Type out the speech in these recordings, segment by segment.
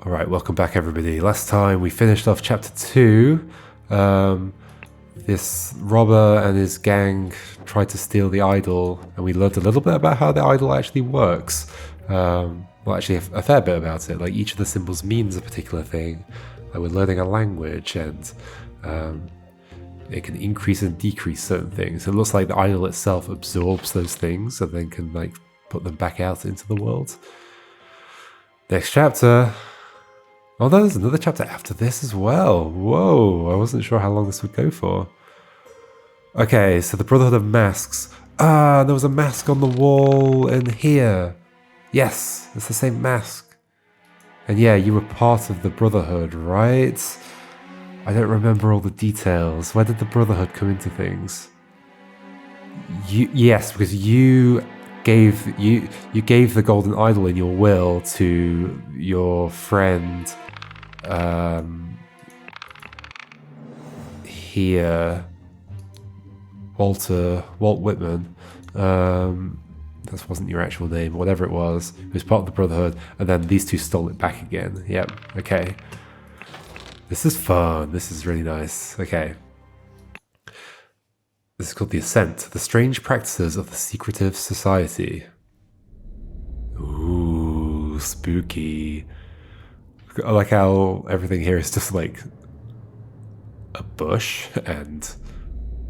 Alright, welcome back everybody. Last time we finished off chapter 2. This robber and his gang tried to steal the idol, and we learned a little bit about how the idol actually works. Well, actually a fair bit about it. Like, each of the symbols means a particular thing. Like, we're learning a language, and it can increase and decrease certain things. It looks like the idol itself absorbs those things and then can, like, put them back out into the world. Next chapter. Oh, there's another chapter after this as well. Whoa, I wasn't sure how long this would go for. Okay, so the Brotherhood of Masks. Ah, there was a mask on the wall in here. Yes, it's the same mask. And yeah, you were part of the Brotherhood, right? I don't remember all the details. Where did the Brotherhood come into things? Yes, because you gave the golden idol in your will to your friend here, Walt Whitman. That wasn't your actual name, whatever it was. It was part of the Brotherhood, and then these two stole it back again. Yep, okay. This is fun. This is really nice. Okay. This is called The Ascent, the strange practices of the secretive society. Ooh, spooky. I like how everything here is just like a bush and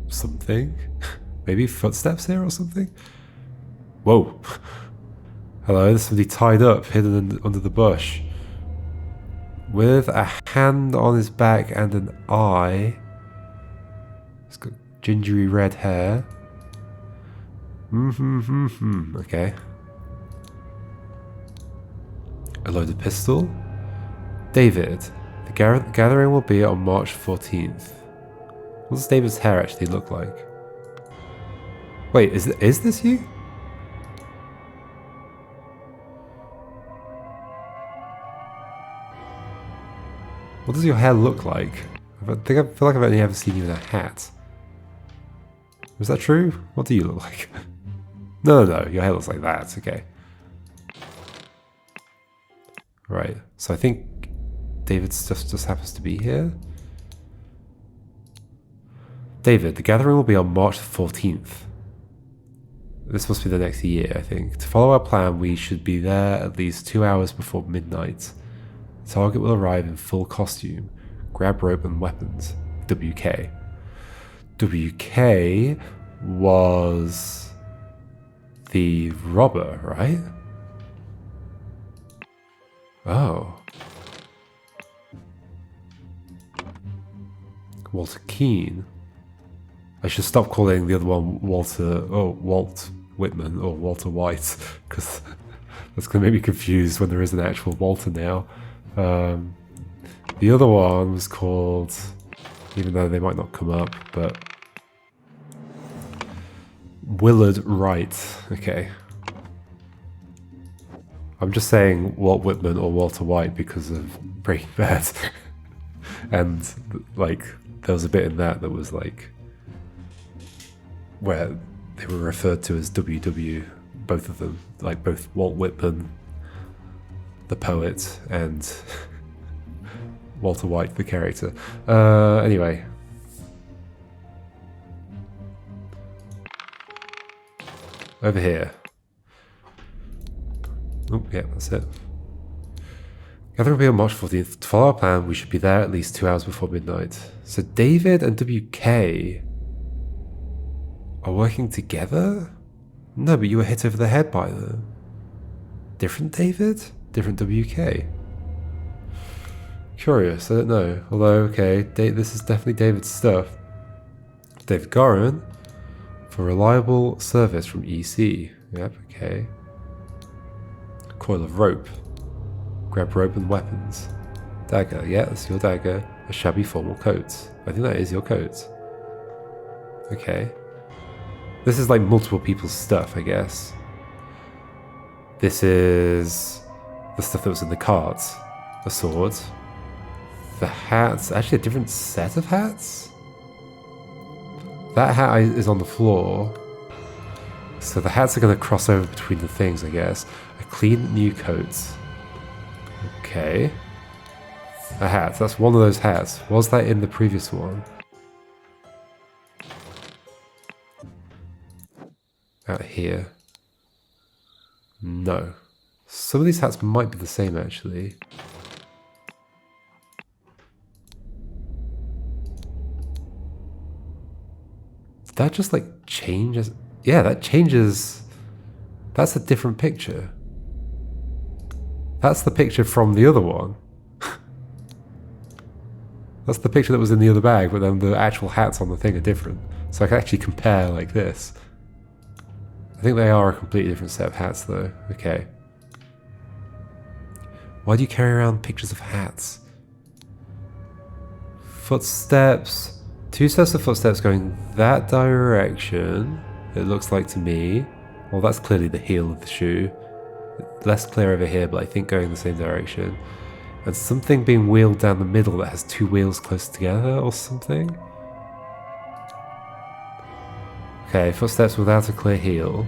something. Maybe footsteps here or something? Whoa. Hello, there's somebody tied up, hidden under the bush. With a hand on his back and an eye. He's got gingery red hair. Okay. A loaded pistol. David, the gathering will be on March 14th. What does David's hair actually look like? Wait, is this you? What does your hair look like? I feel like I've only ever seen you in a hat. Is that true? What do you look like? No, your hair looks like that. Okay. Right. So I think David's just happens to be here. David, the gathering will be on March 14th. This must be the next year, I think. To follow our plan, we should be there at least 2 hours before midnight. The target will arrive in full costume. Grab rope and weapons. WK. WK was the robber, right? Oh. Walter Keane. I should stop calling the other one Walt Whitman or Walter White, because that's going to make me confused when there is an actual Walter now. The other one was called, even though they might not come up, but Willard Wright. Okay. I'm just saying Walt Whitman or Walter White because of Breaking Bad. And, like, there was a bit in that was, like, where they were referred to as WW, both of them. Like, both Walt Whitman, the poet, and Walter White, the character. Anyway. Over here. Oh, yeah, that's it. Gathering will be on March 14th. To follow our plan, we should be there at least 2 hours before midnight. So David and WK are working together? No, but you were hit over the head by them. Different David? Different WK? Curious, I don't know. Although, okay, this is definitely David's stuff. David Gorin for reliable service from EC. Yep, okay. Coil of rope. Grab rope and weapons. Dagger, yeah, that's your dagger. A shabby formal coat. I think that is your coat. Okay. This is like multiple people's stuff, I guess. This is the stuff that was in the cart. A sword. The hats, actually a different set of hats? That hat is on the floor. So the hats are going to cross over between the things, I guess. A clean new coat. Okay. A hat. That's one of those hats. Was that in the previous one? Out here. No. Some of these hats might be the same, actually. Did that just, like, change? Yeah, that changes. That's a different picture. That's the picture from the other one. That's the picture that was in the other bag, but then the actual hats on the thing are different. So I can actually compare like this. I think they are a completely different set of hats though. Okay. Why do you carry around pictures of hats? Footsteps. 2 sets of footsteps going that direction, it looks like to me. Well, that's clearly the heel of the shoe. Less clear over here, but I think going the same direction. And something being wheeled down the middle that has 2 wheels close together or something. Okay, footsteps without a clear heel.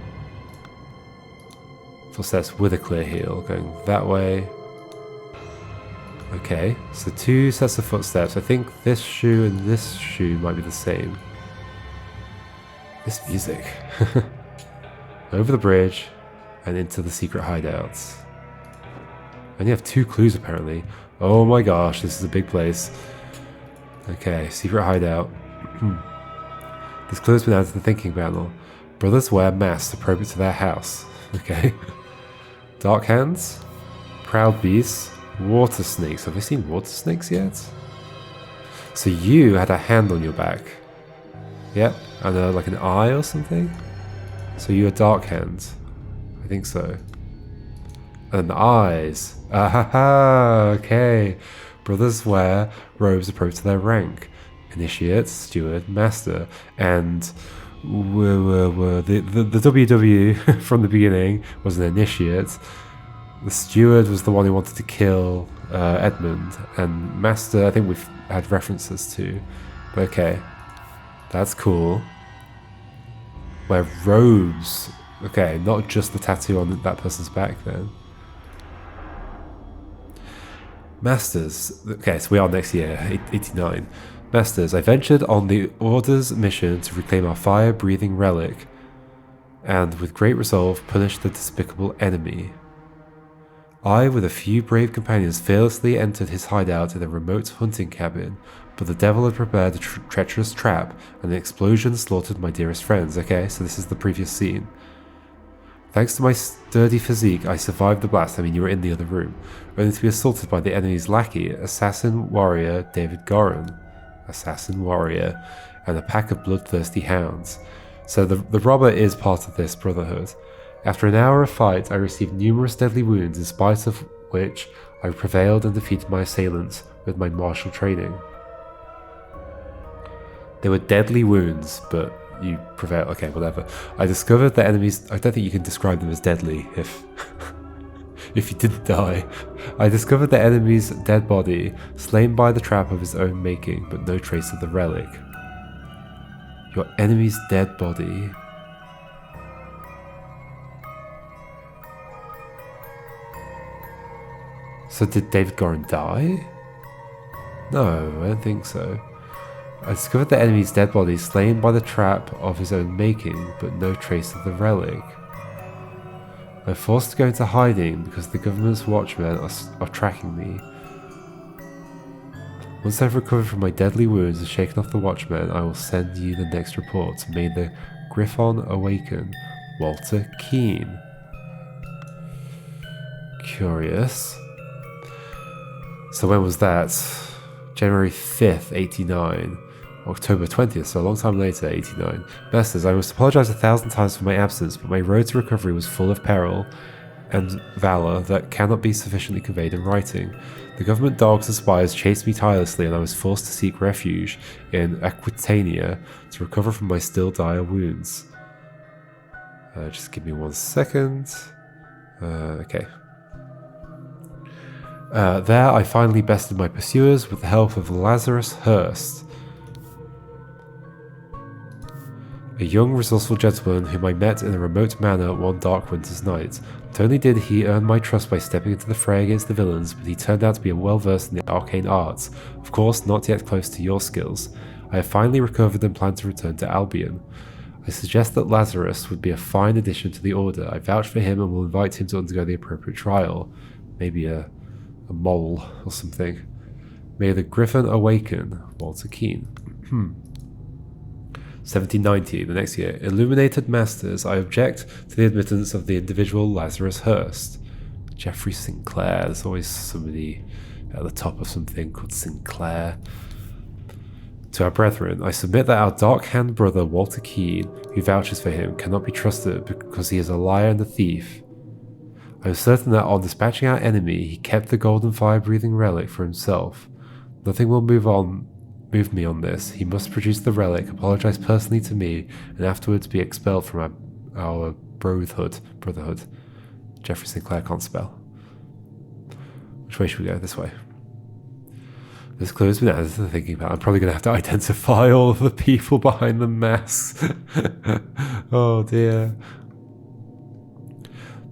Footsteps with a clear heel going that way. Okay, so 2 sets of footsteps. I think this shoe and this shoe might be the same. This music. Over the bridge and into the secret hideouts. And you have 2 clues apparently. Oh my gosh, this is a big place. Okay, secret hideout. This clue has been added to the thinking panel. Brothers wear masks appropriate to their house. Okay. Dark hands. Proud beasts. Water snakes. Have we seen water snakes yet? So you had a hand on your back. Yep. And like an eye or something? So you are dark hands. I think so. And the eyes. Ah, okay. Brothers wear robes appropriate to their rank. Initiate, steward, master. And the WW from the beginning was an initiate. The steward was the one who wanted to kill Edmund. And master, I think we've had references to. But okay. That's cool. Wear robes. Okay, not just the tattoo on that person's back then. Masters. Okay, so we are next year, 89. Masters, I ventured on the Order's mission to reclaim our fire-breathing relic, and with great resolve punished the despicable enemy. I, with a few brave companions, fearlessly entered his hideout in a remote hunting cabin, but the devil had prepared a treacherous trap, and the explosion slaughtered my dearest friends. Okay, so this is the previous scene. Thanks to my sturdy physique, I survived the blast. I mean, you were in the other room, only to be assaulted by the enemy's lackey, assassin warrior David Goran. Assassin warrior, and a pack of bloodthirsty hounds. So the robber is part of this brotherhood. After an hour of fight, I received numerous deadly wounds, in spite of which I prevailed and defeated my assailants with my martial training. They were deadly wounds, but you prevailed. Okay, whatever. I discovered the enemies. I don't think you can describe them as deadly if if you didn't die. I discovered the enemy's dead body, slain by the trap of his own making, but no trace of the relic. Your enemy's dead body. So did David Goran die? No, I don't think so. I discovered the enemy's dead body, slain by the trap of his own making, but no trace of the relic. I'm forced to go into hiding because the government's watchmen are tracking me. Once I've recovered from my deadly wounds and shaken off the watchmen, I will send you the next report. May the Griffon awaken. Walter Keane. Curious. So when was that? January 5th, 89. October 20th, so a long time later, 89. Masters, I must apologize 1,000 times for my absence, but my road to recovery was full of peril and valor that cannot be sufficiently conveyed in writing. The government dogs and spies chased me tirelessly, and I was forced to seek refuge in Aquitania to recover from my still dire wounds. Just give me 1 second. Okay. There I finally bested my pursuers with the help of Lazarus Hurst, a young resourceful gentleman whom I met in a remote manor one dark winter's night. Not only did he earn my trust by stepping into the fray against the villains, but he turned out to be well versed in the arcane arts. Of course, not yet close to your skills. I have finally recovered and plan to return to Albion. I suggest that Lazarus would be a fine addition to the Order. I vouch for him and will invite him to undergo the appropriate trial. Maybe a mole or something. May the Griffin awaken. Walter Keane. 1790, the next year. Illuminated Masters, I object to the admittance of the individual Lazarus Hurst. Jeffrey Sinclair. There's always somebody at the top of something called Sinclair. To our brethren, I submit that our dark-hand brother Walter Keane, who vouches for him, cannot be trusted because he is a liar and a thief. I am certain that on dispatching our enemy, he kept the golden fire-breathing relic for himself. Nothing will move me on this. He must produce the relic, apologize personally to me, and afterwards be expelled from our brotherhood. Jeffrey Sinclair can't spell. Which way should we go? This way. This clue has been added to the thinking about. I'm probably going to have to identify all of the people behind the masks. Oh dear.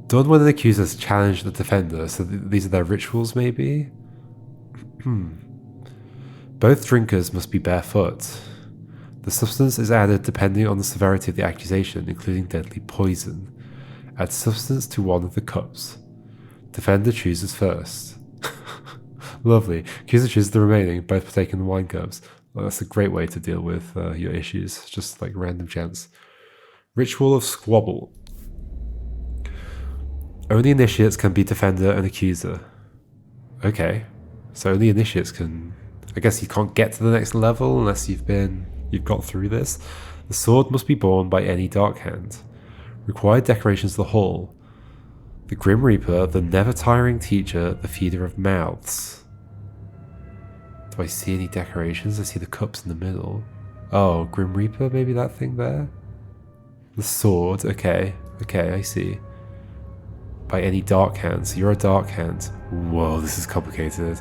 Done when an accuser has challenged the defender, so these are their rituals maybe? Both drinkers must be barefoot. The substance is added depending on the severity of the accusation, including deadly poison. Add substance to one of the cups. Defender chooses first. Lovely. Accuser chooses the remaining, both partake in the wine cups. Well, that's a great way to deal with your issues, just like random chance. Ritual of Squabble. Only initiates can be defender and accuser. Okay. So only initiates can... I guess you can't get to the next level unless you've got through this. The sword must be borne by any dark hand. Required decorations of the hall. The Grim Reaper, the never-tiring teacher, the feeder of mouths. Do I see any decorations? I see the cups in the middle. Oh, Grim Reaper, maybe that thing there? The sword, okay, I see. By any dark hand, so you're a dark hand. Whoa, this is complicated.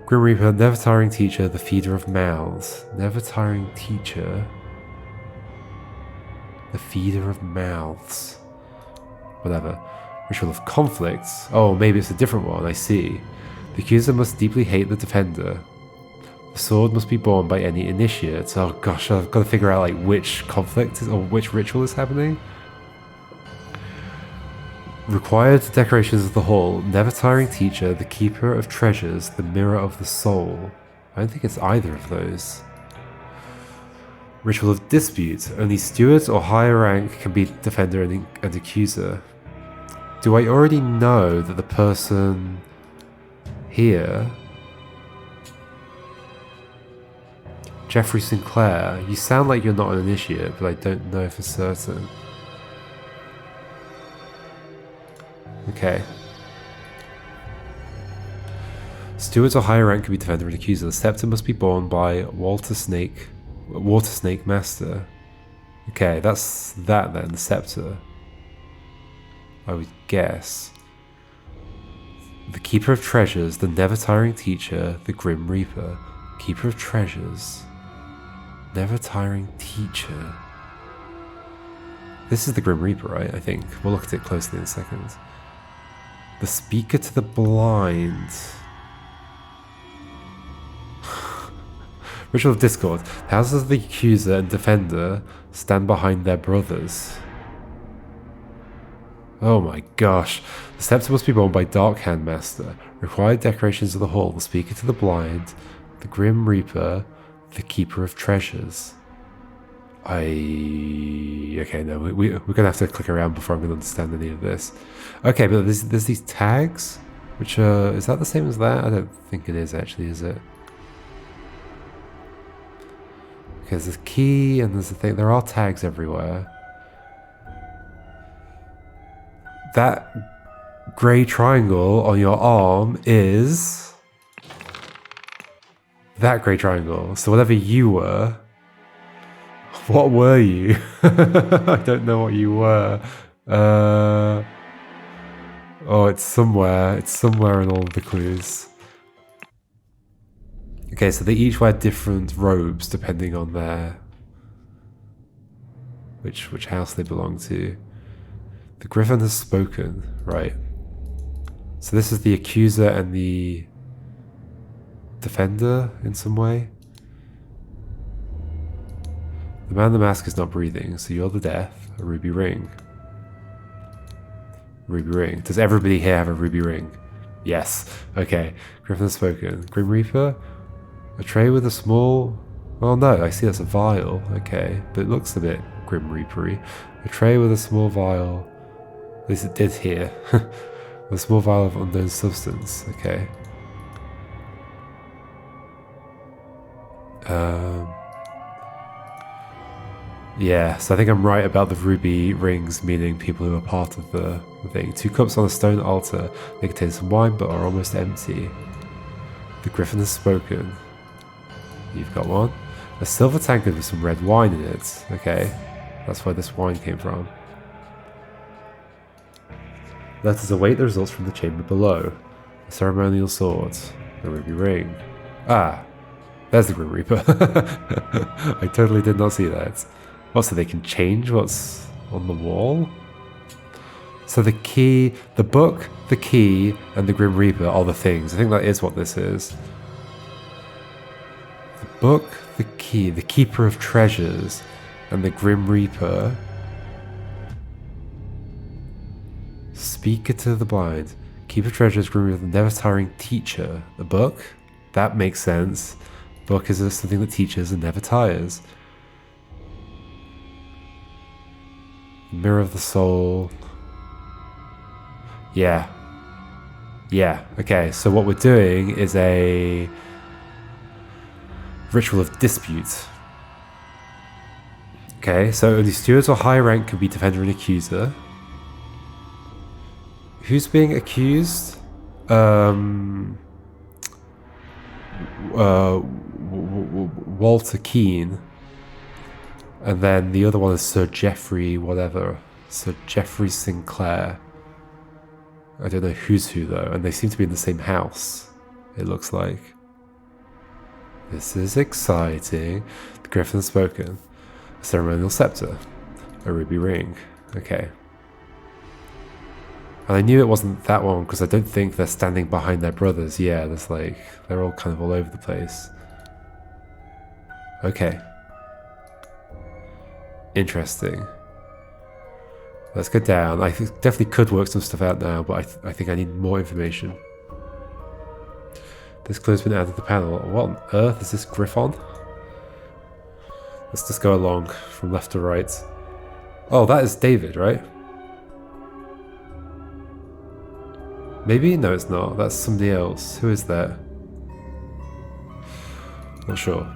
Grim Reaper, never-tiring teacher, the feeder of mouths. Never-tiring teacher. The feeder of mouths. Whatever. Ritual of conflicts. Oh, maybe it's a different one, I see. The accuser must deeply hate the defender. The sword must be borne by any initiate. Oh gosh, I've got to figure out like which conflict or which ritual is happening. Required decorations of the hall. Never-tiring teacher, the keeper of treasures, the mirror of the soul. I don't think it's either of those. Ritual of dispute. Only stewards or higher rank can be defender and accuser. Do I already know that the person here... Jeffrey Sinclair, you sound like you're not an initiate, but I don't know for certain. Okay. Stewards or higher rank can be defender and accuser. The scepter must be borne by Water Snake Master. Okay, that's that then, the scepter. I would guess. The Keeper of Treasures, the never-tiring teacher, the Grim Reaper. Keeper of Treasures. Never-tiring teacher. This is the Grim Reaper, right? I think. We'll look at it closely in a second. The Speaker to the Blind. Ritual of Discord. The houses of the accuser and defender stand behind their brothers. Oh my gosh. The scepter must be borne by Dark Hand Master. Required decorations of the hall. The Speaker to the Blind. The Grim Reaper. The Keeper of Treasures. Okay, no, we're going to have to click around before I'm going to understand any of this. Okay, but there's these tags, which are... Is that the same as that? I don't think it is, actually, is it? Okay, there's a key and there's a thing. There are tags everywhere. That grey triangle on your arm is... That grey triangle. So whatever you were... What were you? I don't know what you were. Oh, it's somewhere. It's somewhere in all of the clues. Okay, so they each wear different robes depending on their... Which house they belong to. The Griffin has spoken, right. So this is the accuser and the defender in some way. The man in the mask is not breathing, so you're the death. A ruby ring. Ruby ring. Does everybody here have a ruby ring? Yes. Okay. Griffin has spoken. Grim Reaper? A tray with a small... Well, no, I see that's a vial. Okay. But it looks a bit Grim Reaper-y. A tray with a small vial... At least it did here. A small vial of unknown substance. Okay. Yeah, so I think I'm right about the ruby rings meaning people who are part of the thing. 2 cups on a stone altar. They contain some wine but are almost empty. The Griffin has spoken. You've got one. A silver tankard with some red wine in it. Okay, that's where this wine came from. Let us await the results from the chamber below. A ceremonial sword. A ruby ring. Ah, there's the Grim Reaper. I totally did not see that. What, so they can change what's on the wall? So the key, the book, the key, and the Grim Reaper are the things. I think that is what this is. The book, the key, the Keeper of Treasures, and the Grim Reaper. Speaker to the blind. Keeper of Treasures, Grim Reaper, the never-tiring teacher. The book? That makes sense. Book is something that teaches and never tires. Mirror of the soul. Yeah. Yeah, okay, so what we're doing is a ritual of dispute. Okay, so only stewards or high rank can be defender and accuser. Who's being accused? Walter Keane. And then the other one is Sir Geoffrey whatever. Sir Geoffrey Sinclair. I don't know who's who though, and they seem to be in the same house, it looks like. This is exciting. The Griffin has spoken. A ceremonial scepter. A ruby ring. Okay. And I knew it wasn't that one because I don't think they're standing behind their brothers. Yeah, there's like, they're all kind of all over the place. Okay. Interesting. Let's go down. I definitely could work some stuff out now, but I think I need more information. This clue has been added to the panel. What on earth is this Griffon? Let's just go along from left to right. Oh, that is David, right? Maybe? No, it's not. That's somebody else. Who is that? Not sure.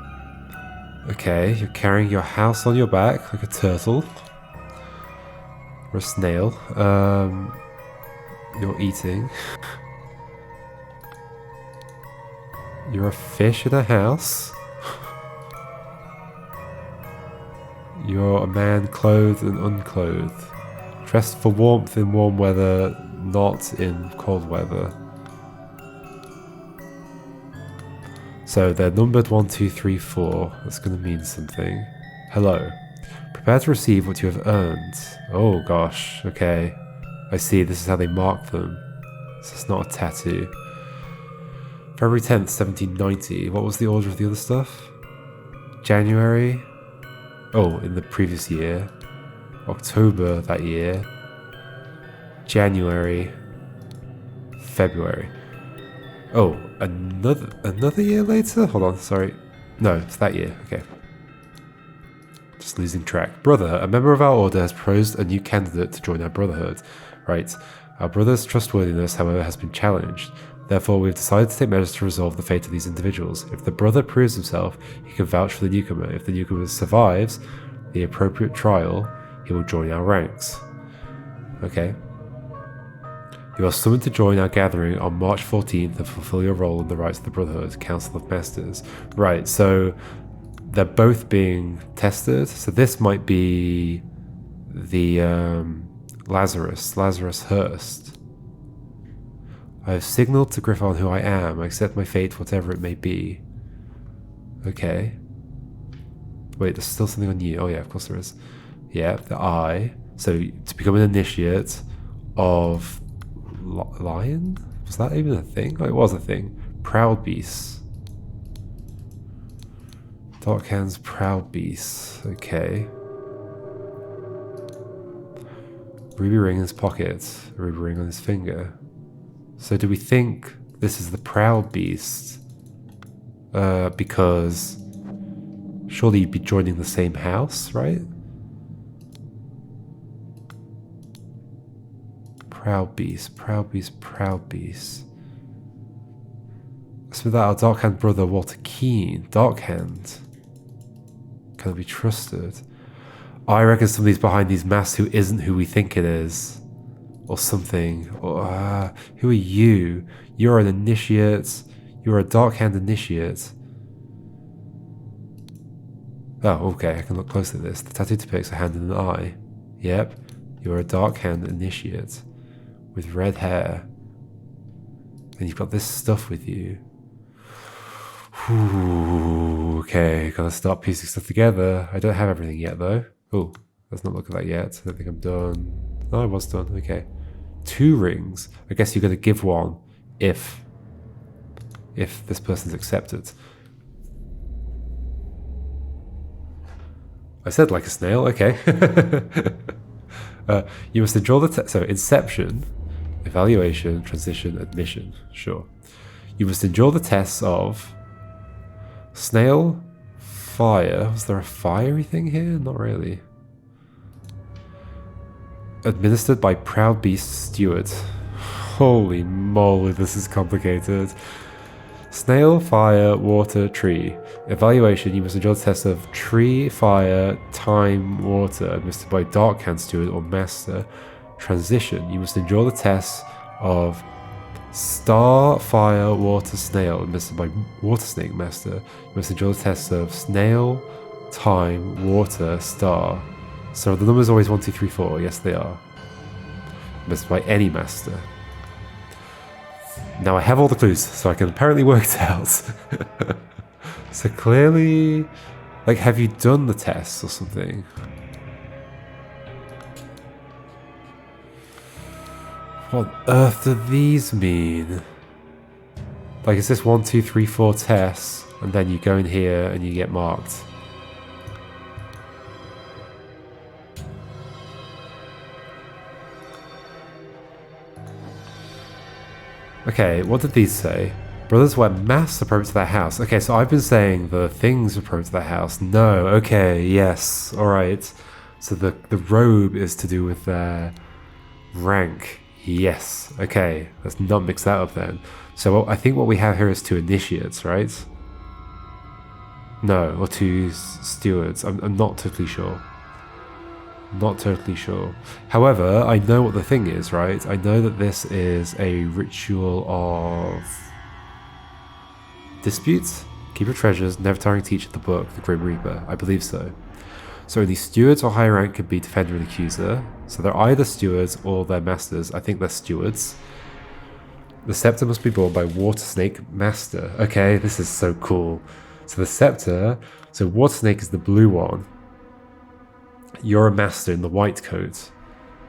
Okay, you're carrying your house on your back like a turtle. Or a snail. You're eating. You're a fish in a house. You're a man clothed and unclothed. Dressed for warmth in warm weather, not in cold weather. So they're numbered 1, 2, 3, 4. That's going to mean something. Hello. Prepare to receive what you have earned. Oh gosh, okay. I see, this is how they mark them. This is not a tattoo. February 10th, 1790. What was the order of the other stuff? January? Oh, in the previous year. October that year. January. February. Oh, another year later? Hold on, sorry. No, it's that year, okay. Just losing track. Brother, a member of our order has proposed a new candidate to join our brotherhood. Right. Our brother's trustworthiness, however, has been challenged. Therefore, we have decided to take measures to resolve the fate of these individuals. If the brother proves himself, he can vouch for the newcomer. If the newcomer survives the appropriate trial, he will join our ranks. Okay. You are summoned to join our gathering on March 14th and fulfill your role in the rights of the Brotherhood, Council of Masters. Right, so they're both being tested. So this might be the Lazarus Hurst. I have signaled to Griffon who I am. I accept my fate, whatever it may be. Okay. Wait, there's still something on you. Oh yeah, of course there is. Yeah, the eye. So to become an initiate of lion? Was that even a thing? Oh, it was a thing. Proud beast. Dark hands, proud beast. Okay. Ruby ring in his pocket. A ruby ring on his finger. So do we think this is the proud beast? Because surely you'd be joining the same house, right? Proud beast, proud beast, proud beast. So that our Darkhand brother Walter Keane, Darkhand, can be trusted. I reckon somebody's behind these masks who isn't who we think it is, or something. Or who are you? You're an initiate. You're a Darkhand initiate. Oh, okay. I can look closely at this. The tattoo depicts a hand and an eye. Yep, you're a Darkhand initiate with red hair, and you've got this stuff with you. Ooh, okay, gotta start piecing stuff together. I don't have everything yet, though. Oh, let's not look at that yet. I don't think I'm done. No, I was done. Okay. 2 rings. I guess you're gonna give one if this person's accepted. I said like a snail. Okay. You must enjoy the so inception, evaluation, transition, admission. Sure. You must endure the tests of snail, fire. Was there a fiery thing here? Not really. Administered by Proud Beast Steward. Holy moly, this is complicated. Snail, fire, water, tree. Evaluation, you must endure the test of tree, fire, time, water, administered by Darkhand Steward or Master. Transition, you must endure the test of star, fire, water, snail, administered by Water Snake Master. You must endure the tests of snail, time, water, star. So the numbers always 1, 2, 3, 4. Yes, they are. Administered by any master. Now I have all the clues, so I can apparently work it out. So clearly, like, have you done the tests or something? What on earth do these mean? Like, is this 1, 2, 3, 4 tests, and then you go in here and you get marked? Okay, what did these say? Brothers wear masks appropriate to their house. Okay, so I've been saying the things appropriate to their house. No, okay, yes, alright. So the robe is to do with their rank. Yes, okay, let's not mix that up then. So I think what we have here is 2 initiates, right? No, or 2 stewards. I'm not totally sure. Not totally sure. However, I know what the thing is, right? I know that this is a ritual of disputes. Keep your treasures, never tiring teach of the book, the Grim Reaper. I believe so. So only stewards or higher rank could be defender and accuser. So they're either stewards or they're masters. I think they're stewards. The scepter must be borne by Water Snake Master. Okay, this is so cool. So the scepter, so Water Snake is the blue one. You're a master in the white coat.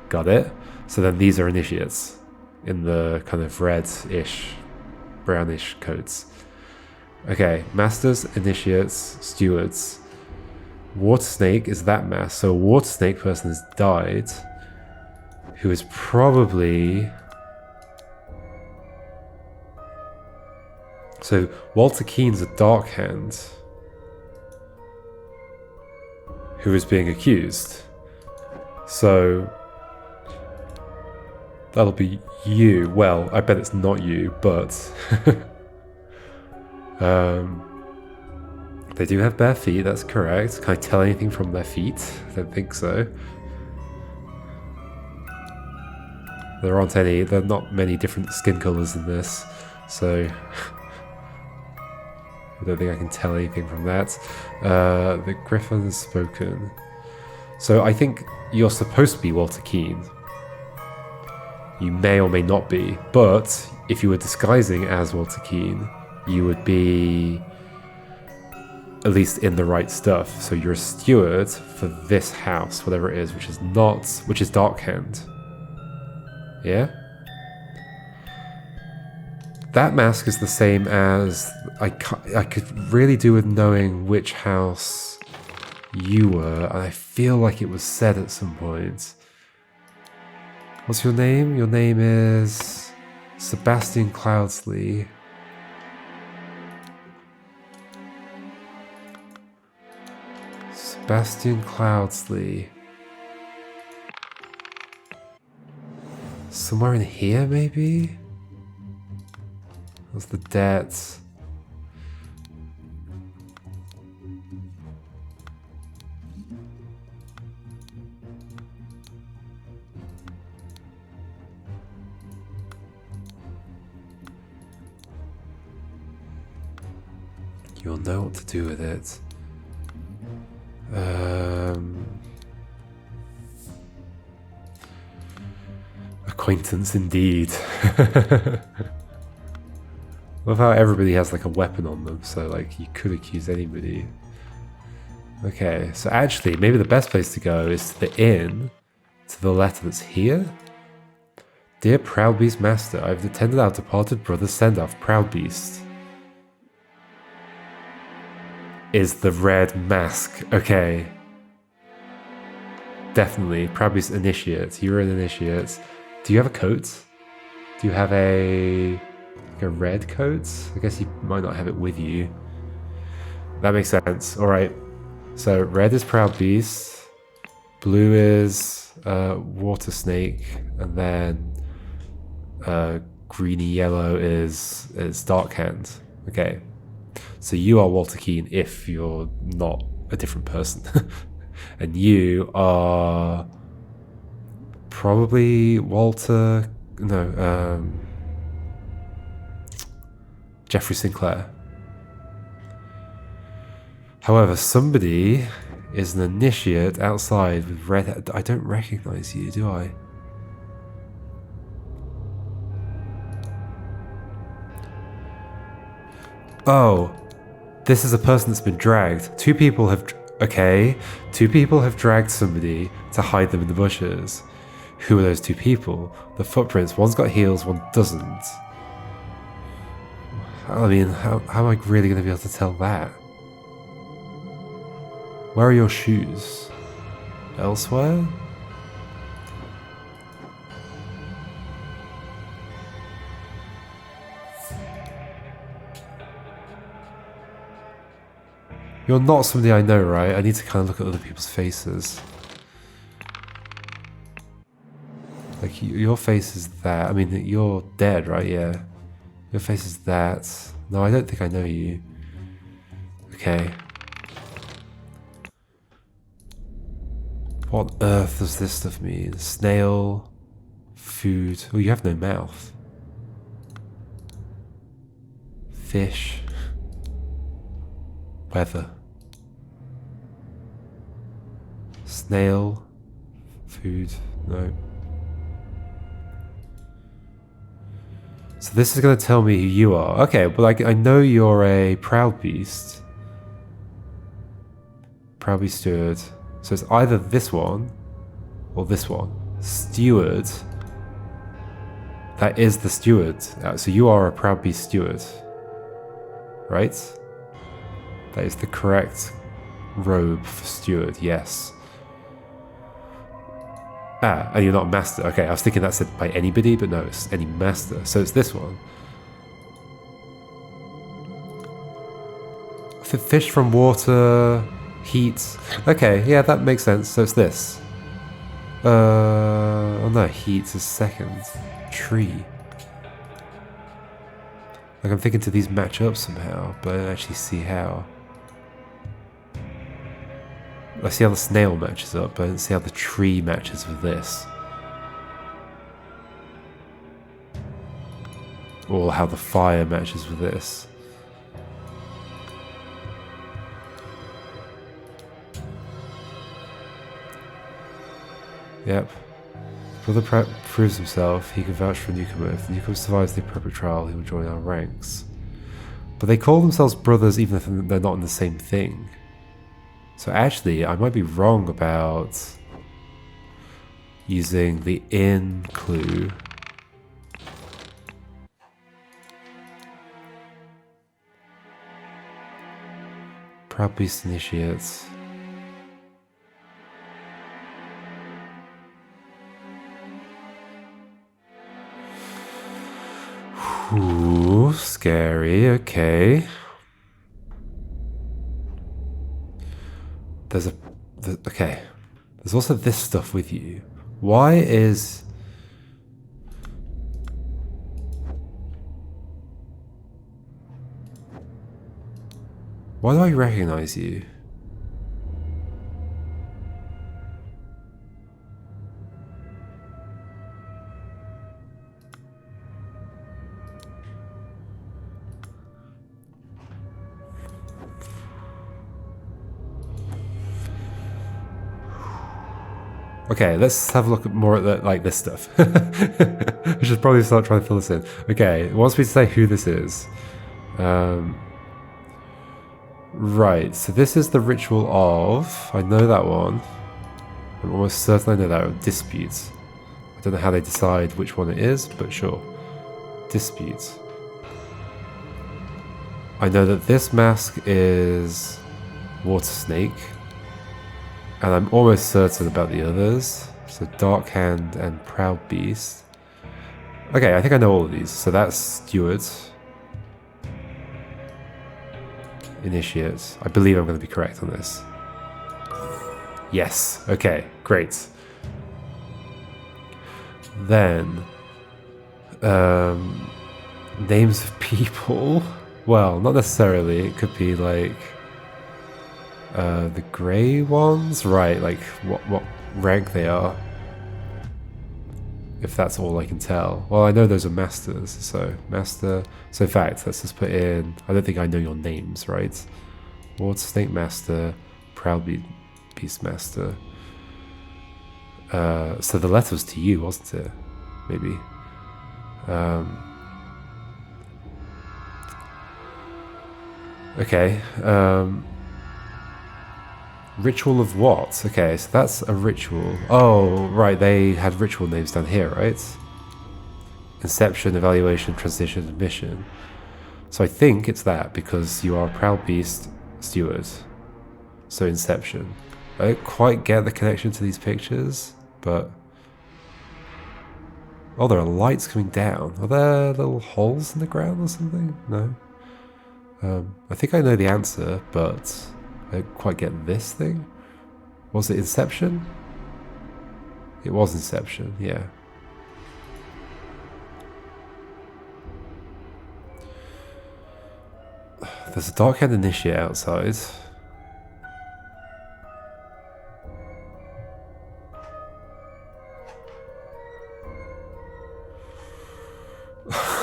Got it? So then these are initiates in the kind of red-ish, brownish coats. Okay, masters, initiates, stewards. Water Snake is that mass. So a Water Snake person has died, who is probably... So Walter Keane's a Darkhand who is being accused. So that'll be you. Well, I bet it's not you, but they do have bare feet, that's correct. Can I tell anything from their feet? I don't think so. There are not many different skin colours in this, so I don't think I can tell anything from that. The Griffin has spoken. So I think you're supposed to be Walter Keane. You may or may not be, but if you were disguising as Walter Keane, you would be at least in the right stuff. So you're a steward for this house, whatever it is, which is Darkhand. Yeah? That mask is the same as... I could really do with knowing which house you were, and I feel like it was said at some point. What's your name? Your name is Sebastian Cloudsley. Sebastian Cloudsley. Somewhere in here, maybe? What's the debt? You'll know what to do with it. Acquaintance indeed. Love how everybody has like a weapon on them, so like you could accuse anybody. Okay, so actually maybe the best place to go is to the inn, to the letter that's here. Dear Proudbeast Master, I've attended our departed brother's send-off. Proudbeast is the red mask. Okay. Definitely. Proudbeast initiate. You're an initiate. Do you have a coat? Do you have a red coat? I guess you might not have it with you. That makes sense. Alright. So red is Proudbeast. Blue is water snake. And then greeny yellow is Darkhand. Okay. So you are Walter Keane if you're not a different person. And you are probably Walter... No, Jeffrey Sinclair. However, somebody is an initiate outside with red... I don't recognize you, do I? Oh, this is a person that's been dragged. Two people have dragged somebody to hide them in the bushes. Who are those two people? The footprints. One's got heels, one doesn't. I mean, how am I really going to be able to tell that? Where are your shoes? Elsewhere? You're not somebody I know, right? I need to kind of look at other people's faces. Like, your face is that. I mean, you're dead, right? Yeah. Your face is that. No, I don't think I know you. Okay. What on earth does this stuff mean? Snail. Food. Oh, you have no mouth. Fish. Weather. Snail. Food. No. So this is going to tell me who you are. Okay, but I know you're a Proudbeast. Proudbeast steward. So it's either this one or this one. Steward. That is the steward. So you are a Proudbeast steward. Right? That is the correct robe for steward, yes. Ah, and you're not a master. Okay, I was thinking that said by anybody, but no, it's any master. So it's this one. Fish from water, heat. Okay, yeah, that makes sense. So it's this. Oh no, heat is second. Tree. Like I'm thinking, do these match up somehow? But I don't actually see how. I see how the snail matches up, but I don't see how the tree matches with this. Or how the fire matches with this. Yep. Brother proves himself, he can vouch for a newcomer. If the newcomer survives the appropriate trial, he will join our ranks. But they call themselves brothers even if they're not in the same thing. So actually, I might be wrong about using the in clue. Proud Beast initiates. Ooh, scary, okay. Okay. There's also this stuff with you. Why do I recognize you? Okay, let's have a look at more at like this stuff. I should probably start trying to fill this in. Okay, it wants me to say who this is. Right, so this is the ritual of... I know that one. I'm almost certain I know that one. Disputes. I don't know how they decide which one it is, but sure. Disputes. I know that this mask is Water Snake. And I'm almost certain about the others. So Dark Hand and Proud Beast. Okay, I think I know all of these. So that's Steward. Initiates. I believe I'm going to be correct on this. Yes. Okay, great. Then... names of people? Well, not necessarily. It could be like... the grey ones? Right, like what rank they are. If that's all I can tell. Well, I know those are masters, so master. So in fact, let's just put in... I don't think I know your names, right? Water Snake Master, Proud Beast Master. So the letter was to you, wasn't it? Maybe. Okay. Ritual of what? Okay, so that's a ritual. Oh, right, they had ritual names down here, right? Inception, Evaluation, Transition, Mission. So I think it's that, because you are Proud Beast Steward. So Inception. I don't quite get the connection to these pictures, but... Oh, there are lights coming down. Are there little holes in the ground or something? No? I think I know the answer, but... I don't quite get this thing. Was it Inception? It was Inception, yeah. There's a Dark Hand Initiate outside.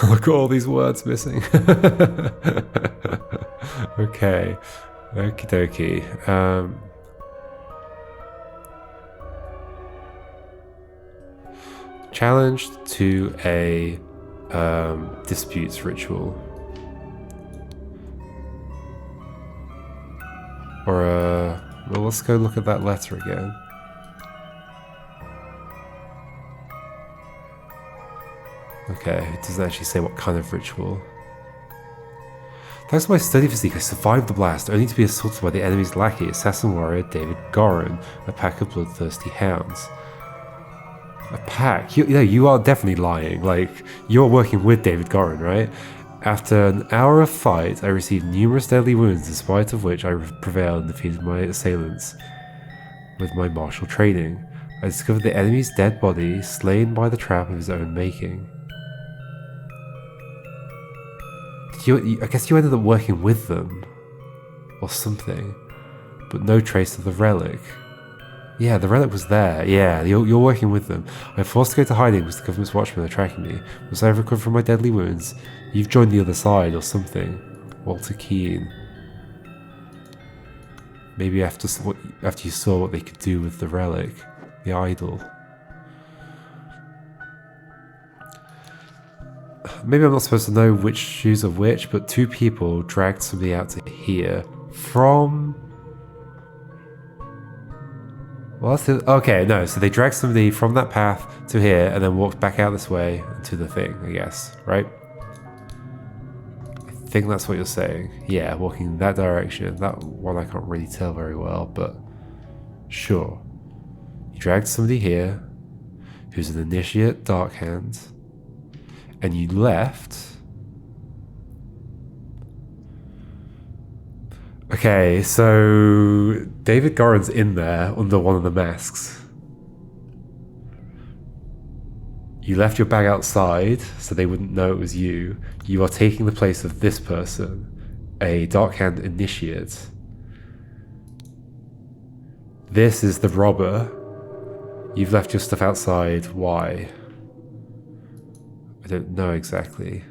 Look at all these words missing. Okay. Okie dokie. Challenged to a disputes ritual. Or a... Well, let's go look at that letter again. Okay, it doesn't actually say what kind of ritual. Thanks to my study physique, I survived the blast, only to be assaulted by the enemy's lackey, assassin warrior David Gorin, a pack of bloodthirsty hounds. A pack? You are definitely lying. Like, you're working with David Gorin, right? After an hour of fight, I received numerous deadly wounds, in spite of which I prevailed and defeated my assailants. With my martial training, I discovered the enemy's dead body, slain by the trap of his own making. I guess you ended up working with them, or something, but no trace of the relic. Yeah, the relic was there. Yeah, you're working with them. I'm forced to go to hiding because the government's watchmen are tracking me. Once I've recovered from my deadly wounds, you've joined the other side or something. Walter Keane. Maybe after you saw what they could do with the relic, the idol. maybe I'm not supposed to know which shoes are which, but two people dragged somebody out to here from... Well, okay, no, so they dragged somebody from that path to here and then walked back out this way to the thing, I guess, right? I think that's what you're saying. Yeah, walking in that direction. That one I can't really tell very well, but sure. You dragged somebody here who's an initiate dark hand, and you left. Okay, so David Goran's in there under one of the masks. You left your bag outside so they wouldn't know it was you. You are taking the place of this person, a dark hand initiate. This is the robber. You've left your stuff outside. Why? I don't know exactly.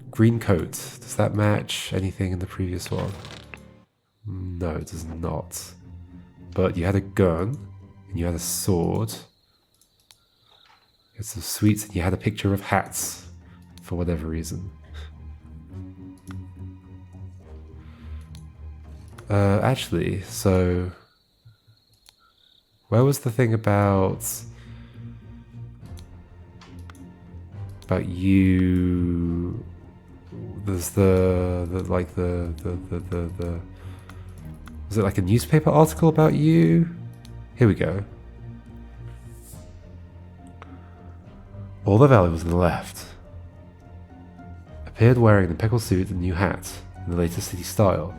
Green coat. Does that match anything in the previous one? No, it does not. But you had a gun, and you had a sword. You had some sweets, and you had a picture of hats, for whatever reason. Actually, so... Where was the thing about you? There's the was it like a newspaper article about you? Here we go. All the valuables on the left. Appeared wearing an impeccable suit and new hat in the latest city style.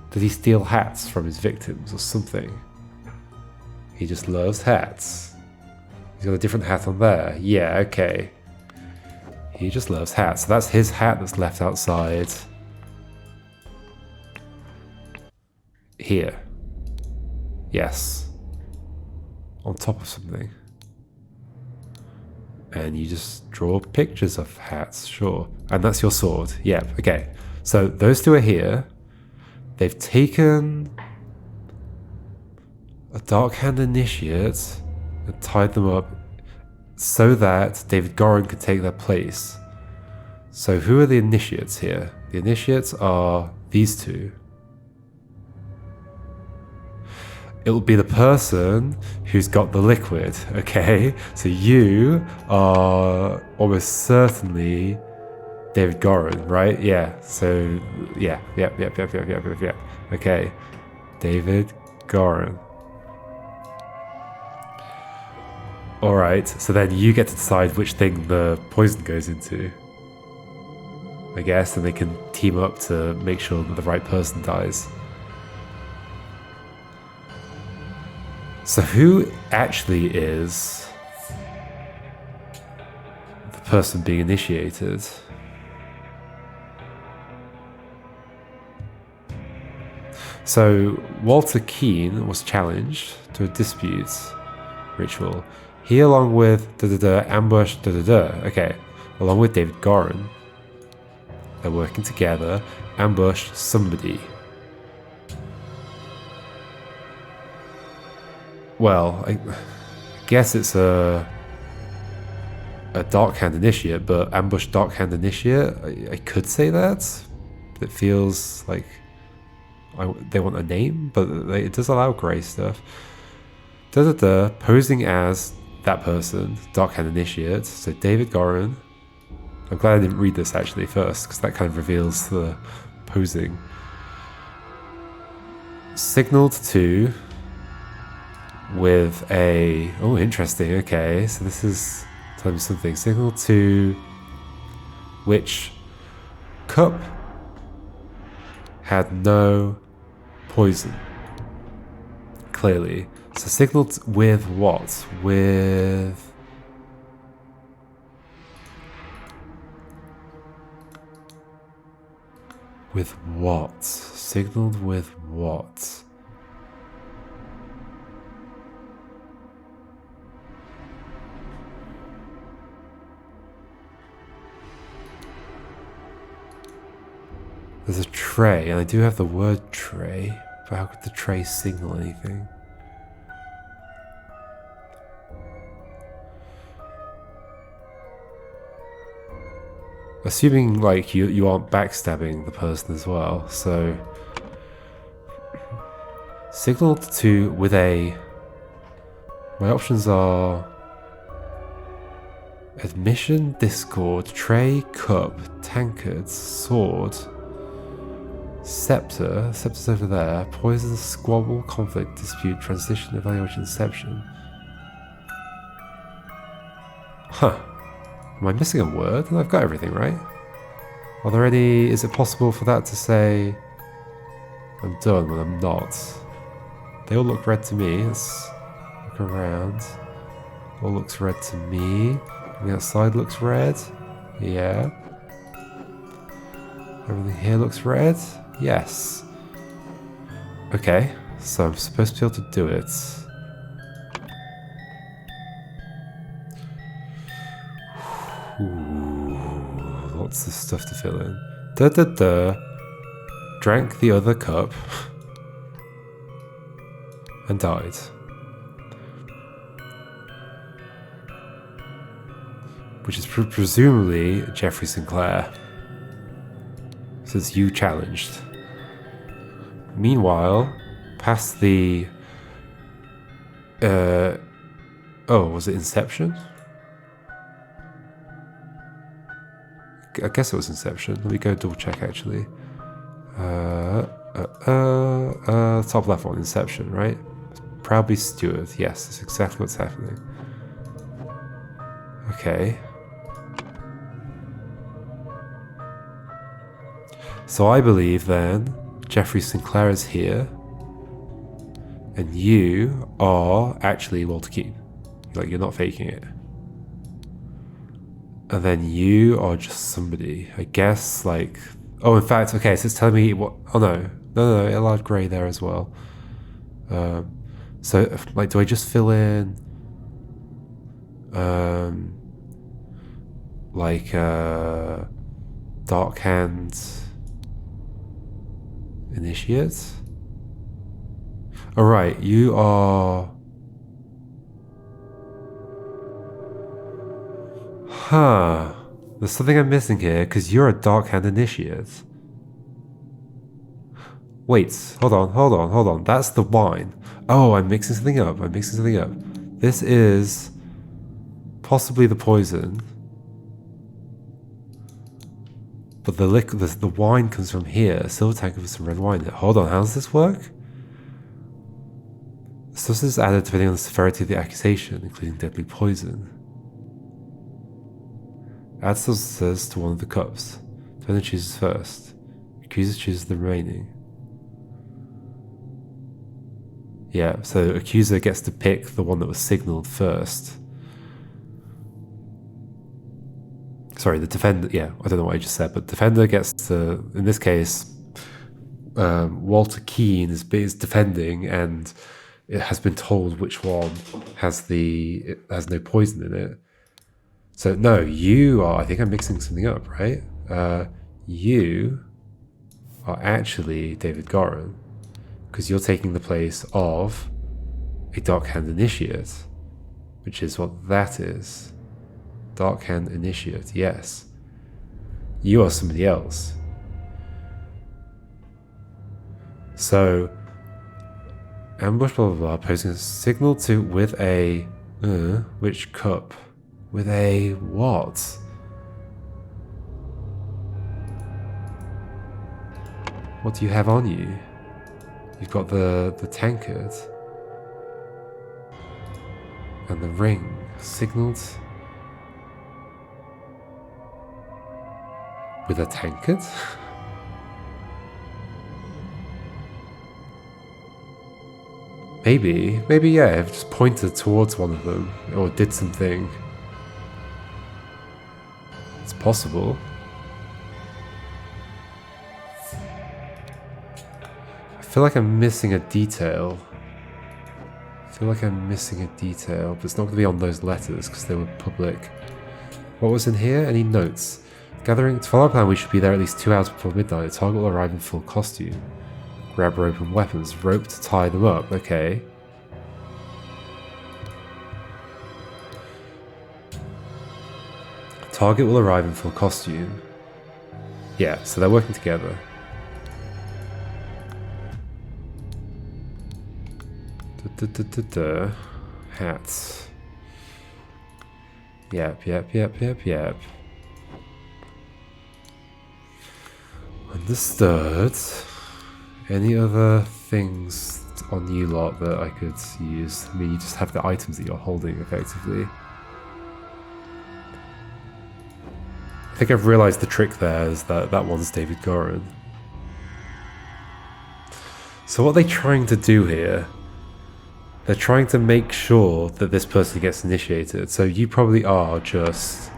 Did he steal hats from his victims or something? He just loves hats. He's got a different hat on there. Yeah, okay. He just loves hats. So that's his hat that's left outside. Here. Yes. On top of something. And you just draw pictures of hats, sure. And that's your sword. Yep, okay. So those two are here. They've taken a dark hand initiate and tied them up so that David Goran could take their place. So who are the initiates here? The initiates are these two. It will be the person who's got the liquid, okay? So you are almost certainly David Goran, right? Yeah, so yeah, yep. Okay, David Goran. Alright, so then you get to decide which thing the poison goes into, I guess, and they can team up to make sure that the right person dies. So who actually is the person being initiated? So Walter Keane was challenged to a dispute ritual. He, along with ambush okay, along with David Goran, they're working together, ambush somebody. Well, I guess it's a Dark Hand Initiate, but ambush Dark Hand Initiate, I could say that. It feels like they want a name, but it does allow grey stuff. Posing as that person, Dark Hand Initiate, so David Goran. I'm glad I didn't read this actually first, because that kind of reveals the posing. Signaled to with a... Oh, interesting, okay. So this is telling me something. Signal to which cup had no poison. Clearly. So signaled with what? With... With what? Signaled with what? There's a tray, and I do have the word tray, but how could the tray signal anything? Assuming like you aren't backstabbing the person as well, so signal to with a. My options are admission, discord, tray, cup, tankard, sword, scepter. Scepter's over there. Poison, squabble, conflict, dispute, transition, evaluation, inception. Huh. Am I missing a word? And I've got everything, right? Are there any... Is it possible for that to say... I'm done when I'm not? They all look red to me. Let's look around. All looks red to me. The outside looks red. Yeah. Everything here looks red. Yes. Okay. So I'm supposed to be able to do it. Ooh, lots of stuff to fill in. Da da da. Drank the other cup and died. Which is presumably Jeffrey Sinclair, since you challenged. Meanwhile, past the... oh, was it Inception? I guess it was Inception. Let me go double check actually. Top left one, Inception, right? Proudly Steward. Yes, that's exactly what's happening. Okay. So I believe then Jeffrey Sinclair is here, and you are actually Walter Keane. Like, you're not faking it. And then you are just somebody, I guess, like... Oh, in fact, okay, so it's telling me what... Oh, no, a large grey there as well. So, like, do I just fill in... like, Dark Hand... Initiate? Alright, you are... Huh. There's something I'm missing here, because you're a Dark Hand Initiate. Wait, hold on. That's the wine. Oh, I'm mixing something up. This is possibly the poison. But the liquor, the wine comes from here. A silver tankard with some red wine in it. Hold on, how does this work? Substance is added depending on the severity of the accusation, including deadly poison. Add substances to one of the cups. Defendant chooses first. Accuser chooses the remaining. Yeah, so accuser gets to pick the one that was signaled first. Sorry, the defender, yeah, I don't know what I just said, but defender gets to, in this case, Walter Keane is defending, and it has been told which one has no poison in it. So no, you are, I think I'm mixing something up, right? You are actually David Goran, because you're taking the place of a Dark Hand Initiate, which is what that is. Dark Hand Initiate, yes. You are somebody else. So, ambush, blah blah blah, posing a signal to with a which cup? With a what? What do you have on you? You've got the tankard and the ring signaled with a tankard? Maybe yeah, I've just pointed towards one of them, or did something. It's possible. I feel like I'm missing a detail. But it's not going to be on those letters, because they were public. What was in here? Any notes? Gathering, to follow our plan, we should be there at least 2 hours before midnight. The target will arrive in full costume. Grab rope and weapons. Rope to tie them up. Okay. Target will arrive in full costume. Yeah, so they're working together. Hats. Yep. Understood. Any other things on you lot that I could use? I mean, you just have the items that you're holding, effectively. I think I've realised the trick there is that that one's David Gorin. So what are they trying to do here? They're trying to make sure that this person gets initiated. So you probably are just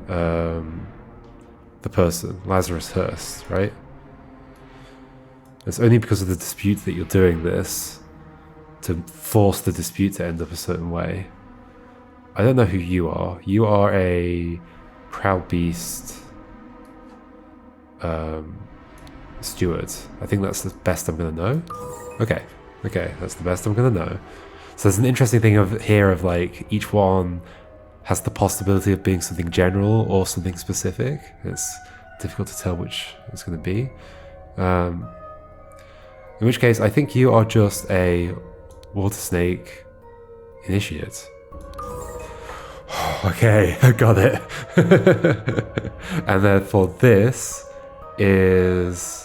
the person, Lazarus Hurst, right? It's only because of the dispute that you're doing this, to force the dispute to end up a certain way. I don't know who you are. You are a proud beast steward. I think that's the best I'm going to know. Okay, that's the best I'm going to know. So there's an interesting thing here of like each one has the possibility of being something general or something specific. It's difficult to tell which it's going to be. In which case, I think you are just a water snake initiate. Okay, I got it. And then for this is...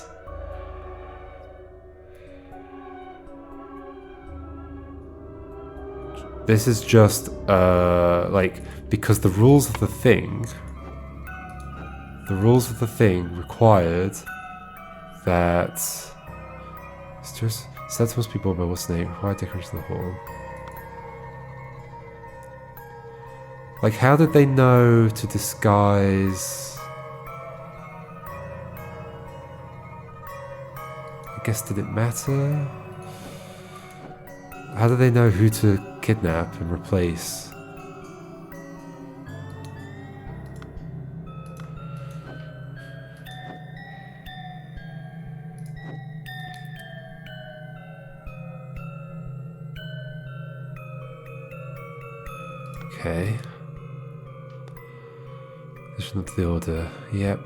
This is just, like, because the rules of the thing required that... It's just... Sets must be born by water snake, required decoration of the hall. Like, how did they know to disguise... I guess, did it matter? How do they know who to kidnap and replace? Okay. Position of the order. Yep.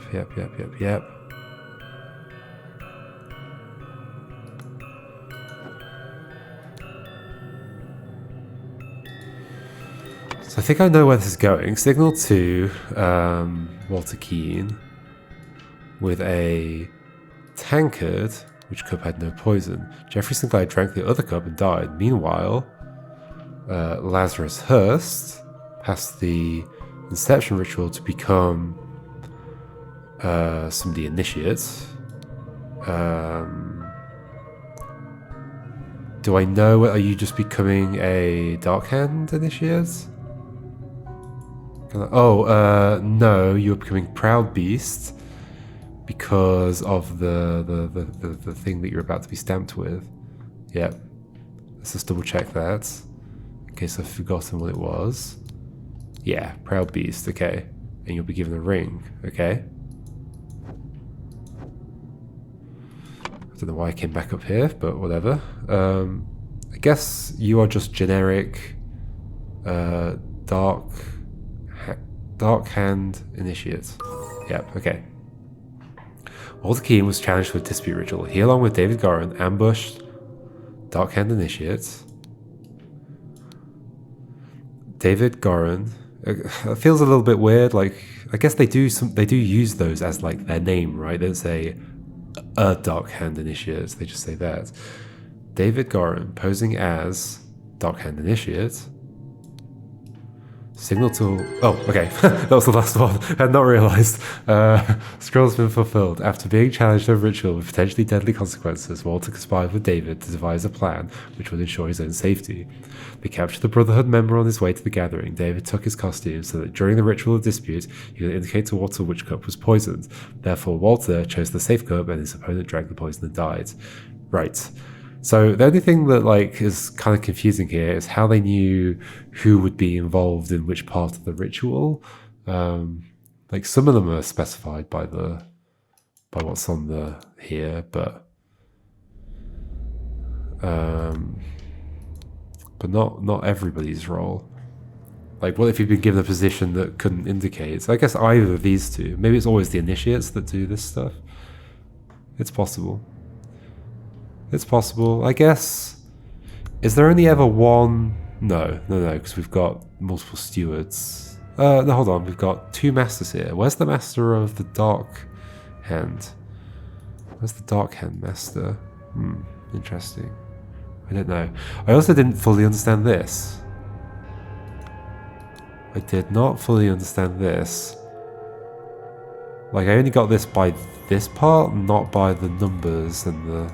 So I think I know where this is going. Signal to Walter Keane with a tankard, which cup had no poison. Jeffrey Sinclair drank the other cup and died. Meanwhile, Lazarus Hurst passed the Inception ritual to become some of the initiates. Do I know? Are you just becoming a Dark Hand initiate? No, you're becoming Proud Beast because of the thing that you're about to be stamped with. Yep. Let's just double check that in case I've forgotten what it was. Yeah, Proud Beast, okay. And you'll be given a ring, okay. I don't know why I came back up here, but whatever. I guess you are just generic Dark Hand initiate. Yep, okay. Walter Keane was challenged with dispute ritual. He, along with David Gorin, ambushed Dark Hand initiates. David Gorin. It feels a little bit weird. Like, I guess they do use those as like their name, right? They don't say a Dark Hand initiate. They just say that. David Gorin posing as Dark Hand initiate. Signal to... Oh, okay. That was the last one. I had not realised. Scroll's been fulfilled. After being challenged over ritual with potentially deadly consequences, Walter conspired with David to devise a plan which would ensure his own safety. They captured the Brotherhood member on his way to the gathering. David took his costume so that during the ritual of dispute, he could indicate to Walter which cup was poisoned. Therefore, Walter chose the safe cup and his opponent drank the poison and died. Right. So the only thing that like is kind of confusing here is how they knew who would be involved in which part of the ritual. Like some of them are specified by what's on the here, but not everybody's role. Like, what if you've been given a position that couldn't indicate? So I guess either of these two. Maybe it's always the initiates that do this stuff. It's possible. It's possible. I guess... Is there only ever one... No, because we've got multiple stewards. No, hold on. We've got 2 masters here. Where's the master of the Dark Hand? Where's the Dark Hand master? Interesting. I don't know. I also didn't fully understand this. I did not fully understand this. Like, I only got this by this part, not by the numbers and the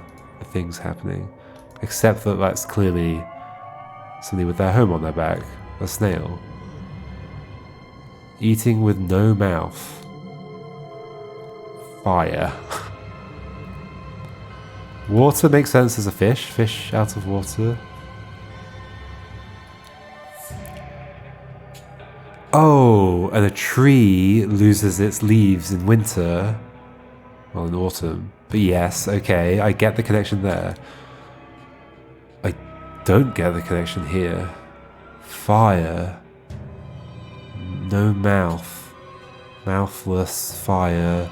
things happening. Except that that's clearly somebody with their home on their back. A snail. Eating with no mouth. Fire. Water makes sense as a fish. Fish out of water. Oh, and a tree loses its leaves in winter. Well, in autumn. But yes, okay, I get the connection there. I don't get the connection here. Fire. No mouth. Mouthless fire.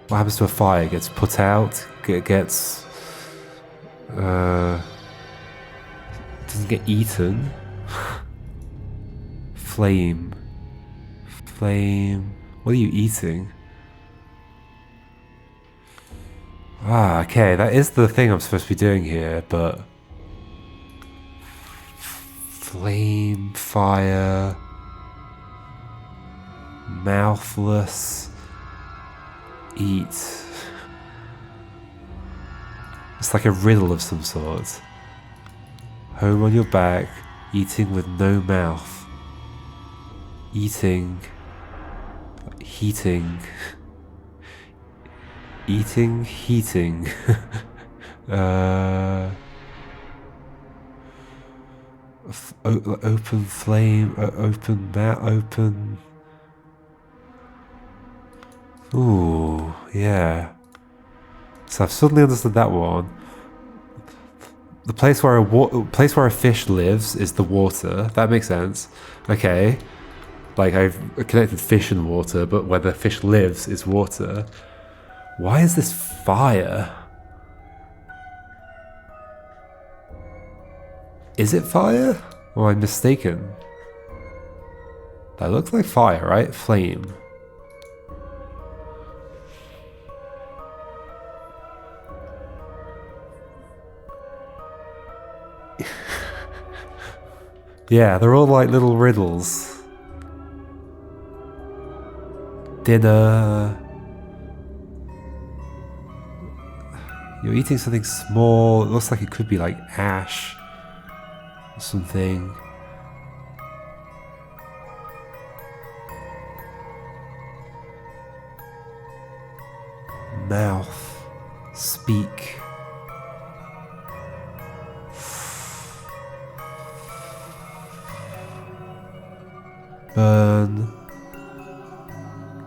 What happens to a fire? It gets put out? It gets... doesn't get eaten. Flame. Flame. What are you eating? Ah, okay, that is the thing I'm supposed to be doing here, but... Flame, fire... Mouthless... Eat... It's like a riddle of some sort. Home on your back, eating with no mouth. Eating... Heating... Eating, heating. Open flame, open mat, open. Ooh, yeah. So I've suddenly understood that one. The place where a fish lives is the water. That makes sense. Okay. Like, I've connected fish and water, but where the fish lives is water. Why is this fire? Is it fire? Or am I mistaken? That looks like fire, right? Flame. Yeah, they're all like little riddles. Dinner. You're eating something small. It looks like it could be like ash or something. Mouth. Speak. Burn.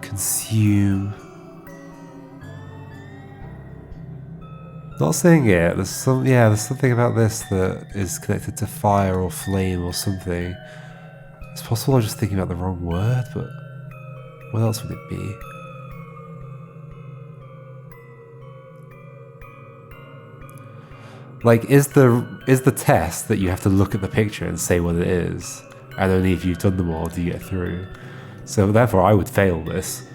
Consume. Not saying it. There's something about this that is connected to fire or flame or something. It's possible I'm just thinking about the wrong word, but what else would it be? Like, is the test that you have to look at the picture and say what it is, and only if you've done them all do you get through? So therefore, I would fail this.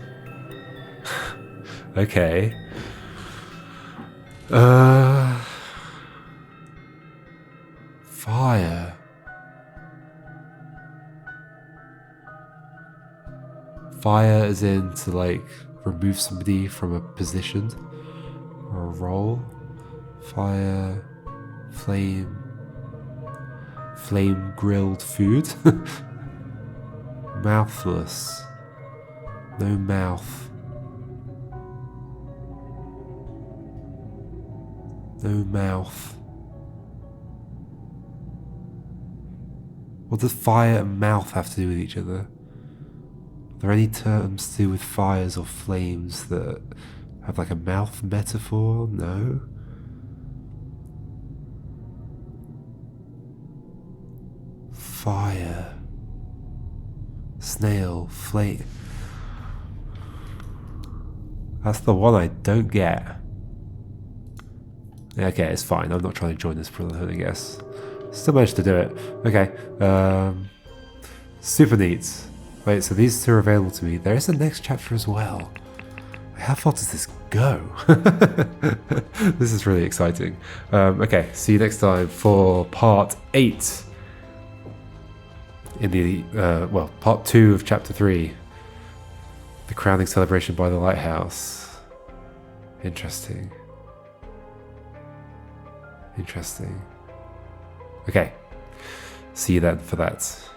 Okay. Fire. Fire as in to like remove somebody from a position or a role. Fire, flame, flame grilled food. Mouthless. No mouth. No mouth. What does fire and mouth have to do with each other? Are there any terms to do with fires or flames that have like a mouth metaphor? No? fire. Snail, flame. That's the one I don't get. Okay, it's fine. I'm not trying to join this brotherhood, I guess. Still managed to do it. Okay. Super neat. Wait, so these two are available to me. There is a next chapter as well. How far does this go? This is really exciting. Okay, see you next time for part 8. In the, well, part 2 of chapter 3. The crowning celebration by the lighthouse. Interesting. Interesting. Okay. See you then for that.